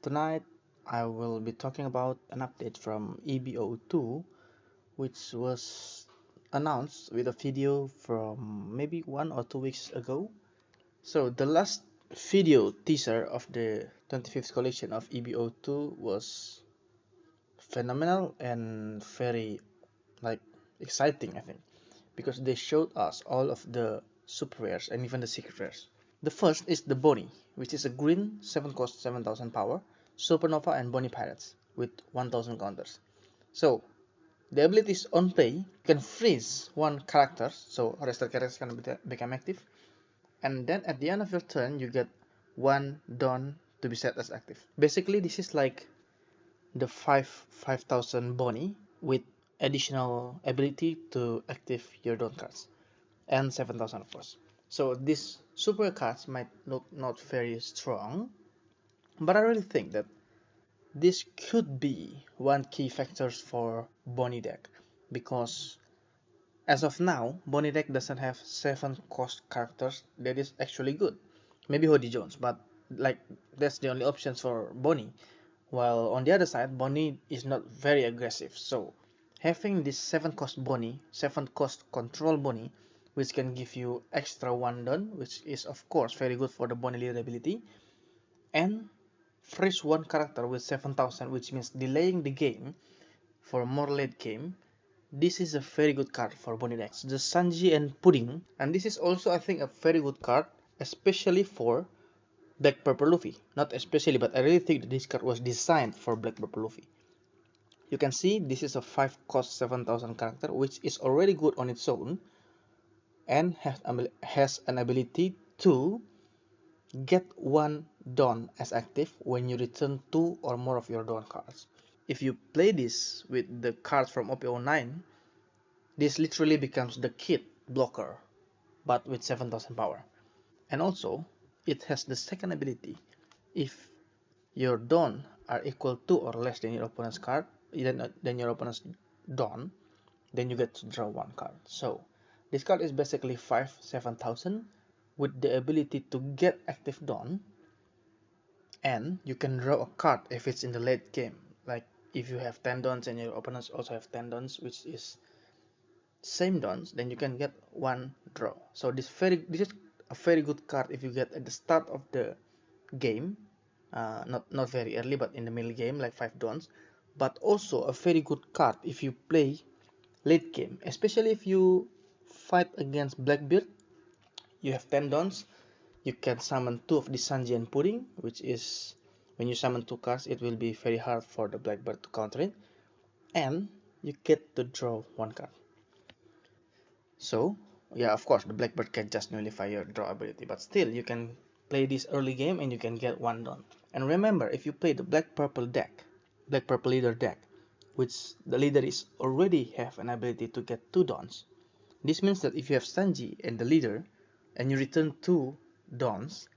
Tonight I will be talking about an update from EB02, which was announced with a video from maybe 1 or 2 weeks ago. So the last video teaser of the 25th collection of EB02 was phenomenal and very exciting, I think, because they showed us all of the super rares and even the secret rares. The first is the Bonnie, which is a green 7 cost 7000 power, Supernova and Bonnie Pirates with 1000 counters. So the abilities on play, you can freeze one character, so rested characters can become active, and then at the end of your turn you get one Dawn to be set as active. Basically this is like the 5000 Bonnie with additional ability to active your Dawn cards, and 7000 of course. So these super cards might look not very strong, but I really think that this could be one key factors for Bonnie deck, because as of now, Bonnie deck doesn't have 7 cost characters that is actually good. Maybe Hody Jones, but that's the only options for Bonnie. While on the other side, Bonnie is not very aggressive, so having this 7 cost Bonnie, 7 cost control Bonnie, which can give you extra 1 done, which is of course very good for the Bonnie leader ability, and freeze one character with 7000, which means delaying the game for more late game. This is a very good card for Bonnie decks, the Sanji and Pudding, and this is also I think a very good card, especially for Black Purple Luffy. Not especially, but I really think that this card was designed for Black Purple Luffy. You can see this is a 5 cost 7000 character, which is already good on its own, and has an ability to get one Dawn as active when you return 2 or more of your Dawn cards. If you play this with the cards from OP09, this literally becomes the kit blocker, but with 7000 power. And also, it has the second ability. If your Dawn are equal to or less than your opponent's card, than your opponent's Dawn, then you get to draw one card. So this card is basically 7000 with the ability to get active Dawn, and you can draw a card if it's in the late game. Like if you have 10 Dawns and your opponents also have 10 Dawns, which is same Dawns, then you can get one draw. So this is a very good card if you get at the start of the game, not very early, but in the middle game, like 5 Dawns. But also a very good card if you play late game, especially if you fight against Blackbeard. You have 10 Dawns, you can summon 2 of the Sanji and Pudding, which is when you summon 2 cards, it will be very hard for the Blackbird to counter it, and you get to draw 1 card. So yeah, of course the Blackbird can just nullify your draw ability, but still you can play this early game and you can get 1 Dawn. And remember, if you play the Black Purple deck, Black Purple leader deck, which the leader is already have an ability to get 2 Dawns, this means that if you have Sanji and the leader and you return 2 Dawns,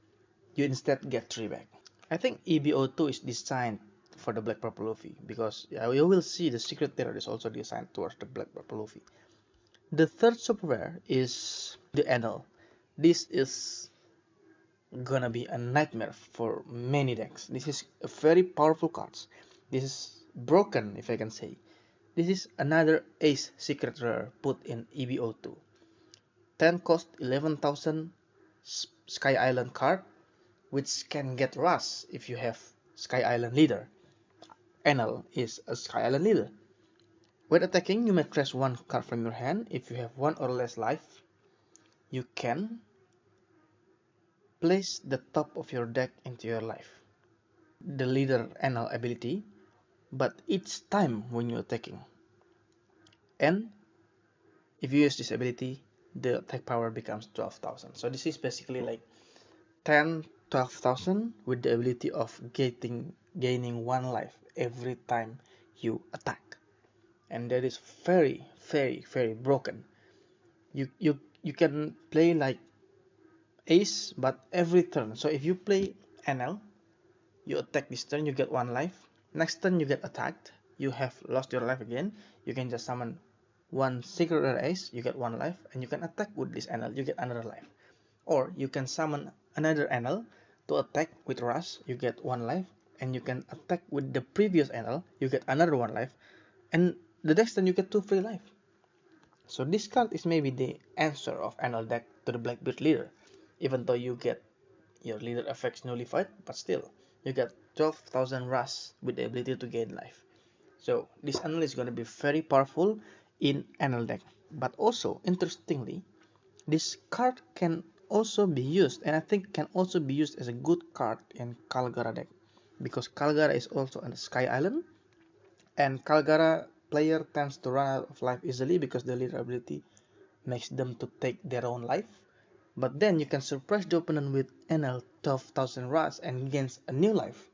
you instead get 3 back. I think EB02 is designed for the Black Purple Luffy, because you will see the Secret Terror is also designed towards the Black Purple Luffy. The third super rare is the Enel. This is gonna be a nightmare for many decks. This is a very powerful card. This is broken, if I can say. This is another Ace Secret Rare put in EB02. 10 cost 11,000 Sky Island card, which can get Rush if you have Sky Island leader. Enel is a Sky Island leader. When attacking, you may trash one card from your hand. If you have 1 or less life, you can place the top of your deck into your life, the leader Enel ability, but each time when you're attacking. And if you use this ability, the attack power becomes 12,000. So this is basically like 12,000 with the ability of gaining 1 life every time you attack. And that is very, very, very broken. You can play like Ace, but every turn. So if you play Enel, you attack this turn, you get 1 life. Next turn you get attacked, you have lost your life again. You can just summon 1 Secret Rare Ace, you get 1 life, and you can attack with this Enel, you get another life. Or you can summon another Enel to attack with Rush, you get 1 life, and you can attack with the previous NL, you get another 1 life, and the next turn you get 2 free life. So this card is maybe the answer of NL deck to the Blackbeard leader, even though you get your leader effects nullified, but still, you get 12,000 Ras with the ability to gain life. So this NL is going to be very powerful in NL deck. But also, interestingly, this card can also be used, and I think can also be used as a good card in Kalgara deck, because Kalgara is also on the Sky Island, and Kalgara player tends to run out of life easily because the leader ability makes them to take their own life. But then you can surprise the opponent with NL 12,000 Ras and gains a new life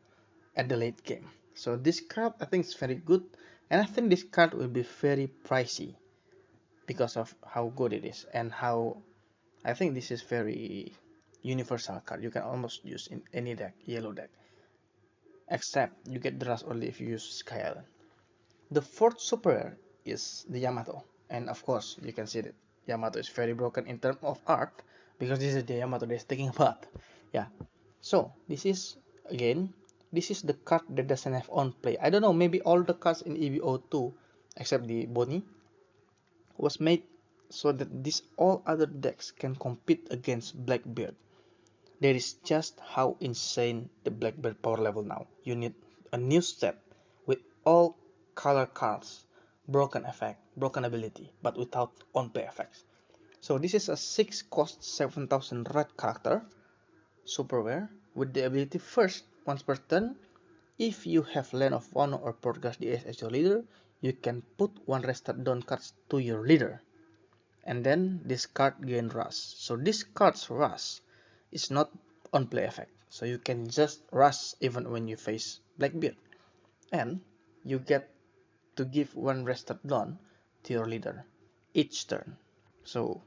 at the late game. So this card I think is very good, and I think this card will be very pricey because of how good it is, and how I think this is very universal card. You can almost use in any deck, yellow deck, except you get the Ras only if you use Sky Island. The fourth super rare is the Yamato, and of course you can see that Yamato is very broken in terms of art, because this is the Yamato that's taking a bath. Yeah, so this is again, this is the card that doesn't have on play. I don't know, maybe all the cards in EB02 except the Bonnie was made so that these all other decks can compete against Blackbeard. That is just how insane the Blackbeard power level now. You need a new set with all color cards, broken effect, broken ability, but without on-play effects. So this is a 6 cost 7,000 red character, super rare, with the ability first, once per turn, if you have Land of Honor or Portgas DS as your leader, you can put 1 rested down cards to your leader. And then this card gain Rush. So this card's Rush is not on play effect. So you can just Rush even when you face Blackbeard. And you get to give 1 rested down to your leader each turn. So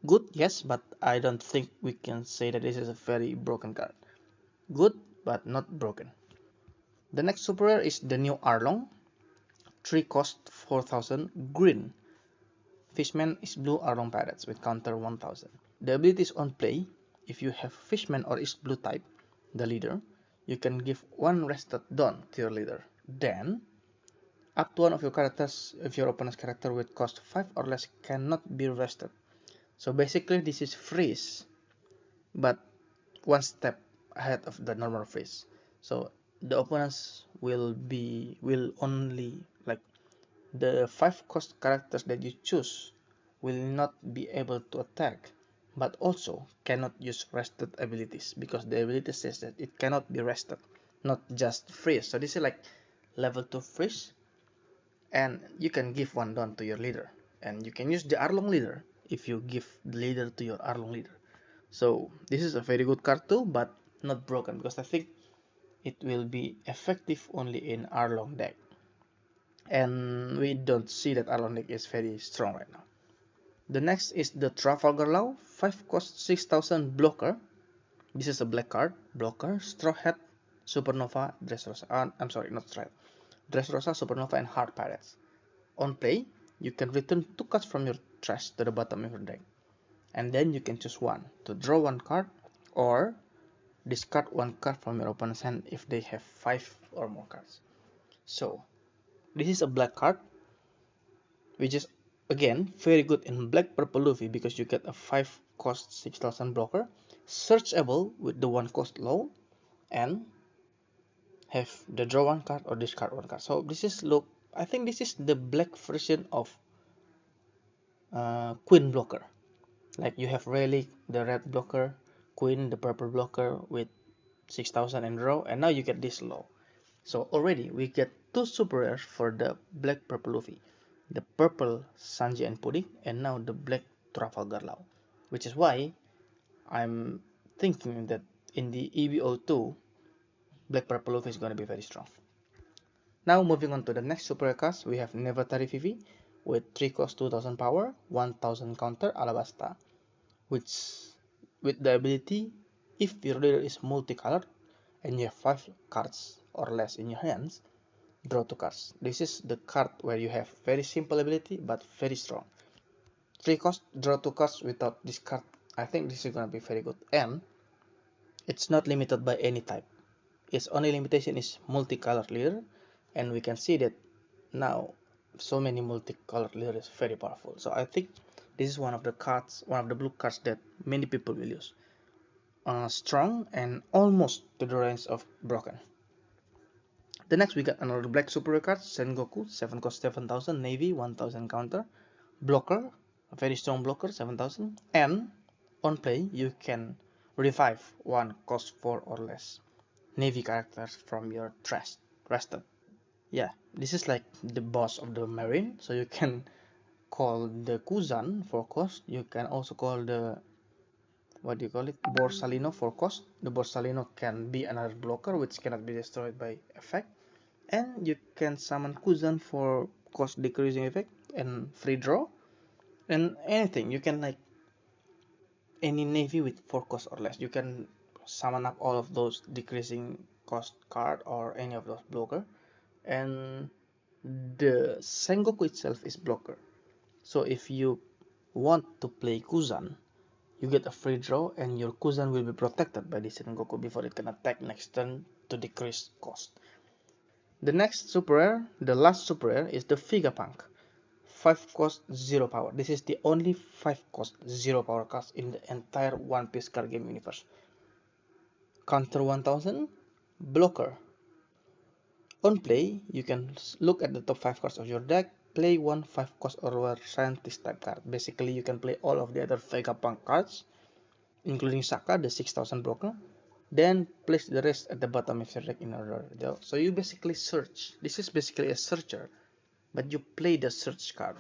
good, yes, but I don't think we can say that this is a very broken card. Good, but not broken. The next super rare is the new Arlong. 3 cost 4,000 green. Fishman is blue Arlong Pirates with counter 1000. The ability is on play. If you have Fishman or is blue type, the leader, you can give 1 rested dawn to your leader. Then, up to 1 of your characters, if your opponent's character with cost 5 or less cannot be rested. So basically this is freeze, but 1 step ahead of the normal freeze. So the opponents will only, like, the 5 cost characters that you choose will not be able to attack, but also cannot use rested abilities, because the ability says that it cannot be rested, not just freeze. So this is like level 2 freeze, and you can give 1 down to your leader, and you can use the Arlong leader if you give the leader to your Arlong leader. So this is a very good card too, but not broken, because I think it will be effective only in Arlong deck, and we don't see that Arlong deck is very strong right now. The next is the Trafalgar Law, 5 cost 6,000 blocker. This is a black card, blocker, Straw Hat, Supernova, Dressrosa, I'm sorry, not Straw Hat, Dressrosa, Supernova, and Hard Pirates. On play, you can return 2 cards from your trash to the bottom of your deck, and then you can choose 1 to draw 1 card, or discard 1 card from your opponent's hand if they have 5 or more cards. So, this is a black card, which is again very good in Black Purple Luffy, because you get a 5 cost 6,000 blocker, searchable with the 1 cost low, and have the draw 1 card or discard 1 card. So this is, look, I think this is the black version of Queen blocker. Like you have Relic, the red blocker, Queen, the purple blocker with 6,000 in draw, and now you get this low. So already we get 2 super rares for the Black Purple Luffy, the purple Sanji and Pudding, and now the black Trafalgar Law, which is why I'm thinking that in the EB02, Black Purple Luffy is going to be very strong. Now moving on to the next super rare cast, we have Nevatari Vivi with 3 cost 2000 power, 1000 counter Alabasta, which with the ability, if your leader is multicolored and you have 5 cards or less in your hands, draw 2 cards. This is the card where you have very simple ability but very strong. 3 cost, draw 2 cards without this card. I think this is gonna be very good, and it's not limited by any type. its only limitation is multicolored leader, and we can see that now so many multicolored leader is very powerful. So I think this is one of the cards, one of the blue cards that many people will use. Strong and almost to the range of broken. The next we got another black super card, Sengoku, 7 cost 7000, Navy 1000 counter, blocker, a very strong blocker, 7000, and on play you can revive one cost 4 or less Navy characters from your rested. Yeah, this is like the boss of the marine, so you can call the Kuzan for cost, you can also call the, what do you call it, Borsalino for cost. The Borsalino can be another blocker which cannot be destroyed by effect, and you can summon Kuzan for cost decreasing effect and free draw, and anything you can, like any navy with 4 cost or less, you can summon up all of those decreasing cost card or any of those blocker. And the Sengoku itself is blocker, so if you want to play Kuzan, you get a free draw and your Kuzan will be protected by the Sengoku before it can attack next turn to decrease cost. The next super rare, the last super rare, is the Vegapunk. 5 cost 0 power. This is the only 5 cost 0 power card in the entire One Piece card game universe. Counter 1000, blocker. On play, you can look at the top 5 cards of your deck, play one 5 cost or lower scientist type card. Basically, you can play all of the other Vegapunk cards, including Saka, the 6000 blocker. Then place the rest at the bottom of your deck in order. So you basically search. This is basically a searcher, but you play the search card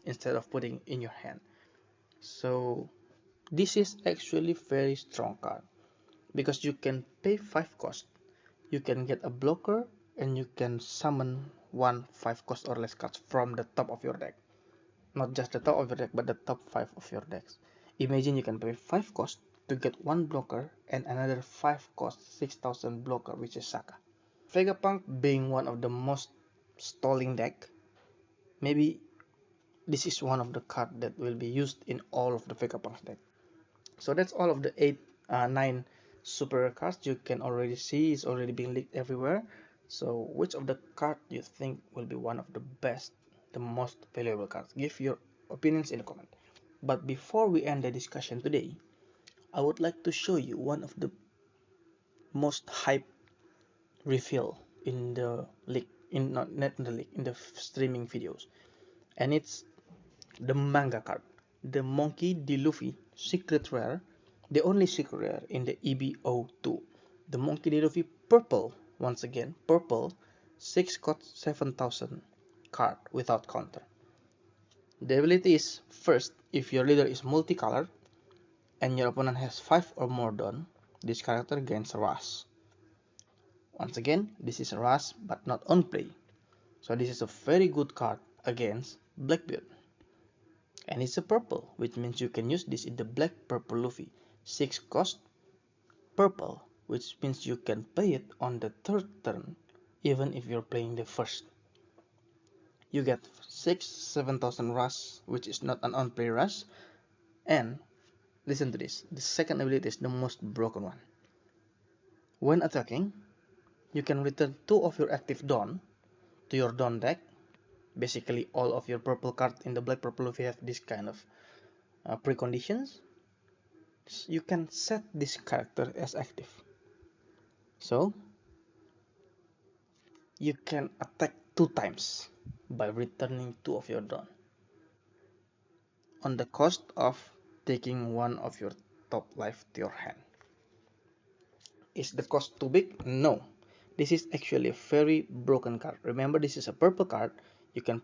instead of putting in your hand. So this is actually very strong card because you can pay 5 cost, you can get a blocker, and you can summon one 5 cost or less cards from the top of your deck. Not just the top of your deck, but the top 5 of your decks. Imagine you can pay 5 cost to get one blocker and another 5 cost 6000 blocker, which is Saka. Vegapunk being one of the most stalling deck, maybe this is one of the cards that will be used in all of the Vegapunk's deck. So that's all of the 9 super rare cards. You can already see it's already being leaked everywhere. So which of the card you think will be one of the best, the most valuable cards? Give your opinions in the comment. But before we end the discussion today, I would like to show you one of the most hype reveal in the leak, not in the leak, in the streaming videos, and it's the manga card, the Monkey D. Luffy secret rare, the only secret rare in the EB02. The Monkey D. Luffy purple, once again purple, 6 cost 7000 card without counter. The ability is, first, if your leader is multicolored and your opponent has 5 or more done, this character gains Rush. Once again, this is Rush but not on play, so this is a very good card against Blackbeard. And it's a purple, which means you can use this in the black purple Luffy. 6 cost purple, which means you can play it on the 3rd turn even if you're playing the 1st. You get 7000 rush, which is not an on-play rush. And listen to this, the second ability is the most broken one. When attacking, you can return 2 of your active Dawn to your Dawn deck. Basically all of your purple cards in the black purple Luffy have this kind of preconditions. You can set this character as active, so you can attack 2 times by returning 2 of your Dawn on the cost of taking one of your top life to your hand. Is the cost too big? No, this is actually a very broken card. Remember, this is a purple card. You can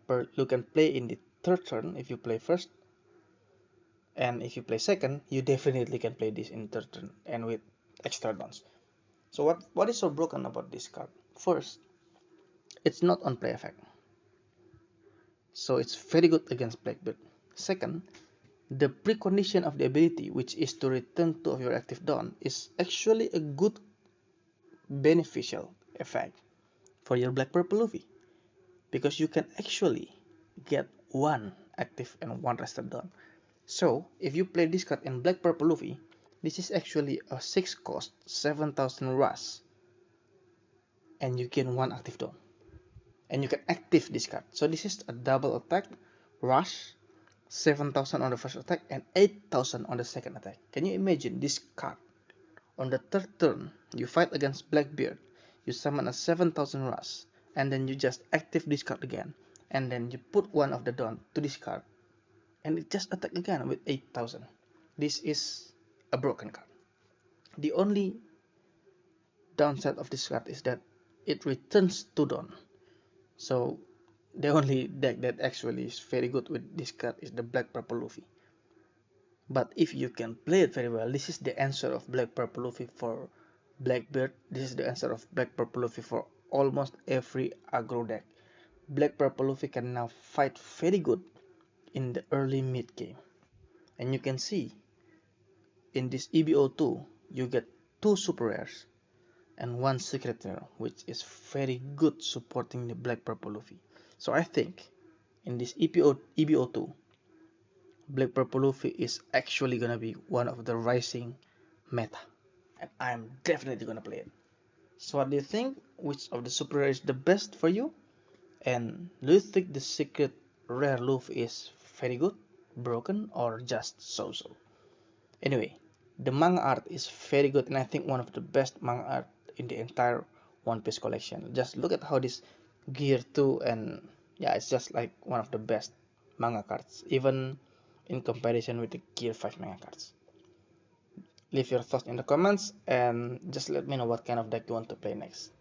play in the 3rd turn if you play 1st, and if you play 2nd, you definitely can play this in 3rd turn and with extra dons. So what is so broken about this card? First, it's not on play effect, so it's very good against Blackbeard. Second, the precondition of the ability, which is to return 2 of your active Dawn, is actually a good beneficial effect for your black purple Luffy, because you can actually get 1 active and 1 rested Dawn. So if you play this card in black purple Luffy, this is actually a 6 cost 7000 rush and you gain 1 active Dawn. And you can active this card. So this is a double attack, rush, 7,000 on the first attack and 8,000 on the second attack. Can you imagine this card? On the third turn, you fight against Blackbeard, you summon a 7,000 rush, and then you just active this card again, and then you put 1 of the Dawn to this card, and it just attack again with 8,000. This is a broken card. The only downside of this card is that it returns 2 Dawn. So the only deck that actually is very good with this card is the Black Purple Luffy. But if you can play it very well, this is the answer of Black Purple Luffy for Blackbeard. This is the answer of Black Purple Luffy for almost every aggro deck. Black Purple Luffy can now fight very good in the early mid game. And you can see in this EB02 you get 2 super rares and 1 secret rare, which is very good supporting the Black Purple Luffy. So I think in this EB02 Black Purple Luffy is actually gonna be one of the rising meta, and I'm definitely gonna play it. So what do you think? Which of the super rare is the best for you? And do you think the secret rare Luffy is very good, broken, or just so-so? Anyway, the manga art is very good, and I think one of the best manga art in the entire One Piece collection. Just look at how this Gear 2, and yeah, it's just like one of the best manga cards, even in comparison with the Gear 5 manga cards. Leave your thoughts in the comments and just let me know what kind of deck you want to play next.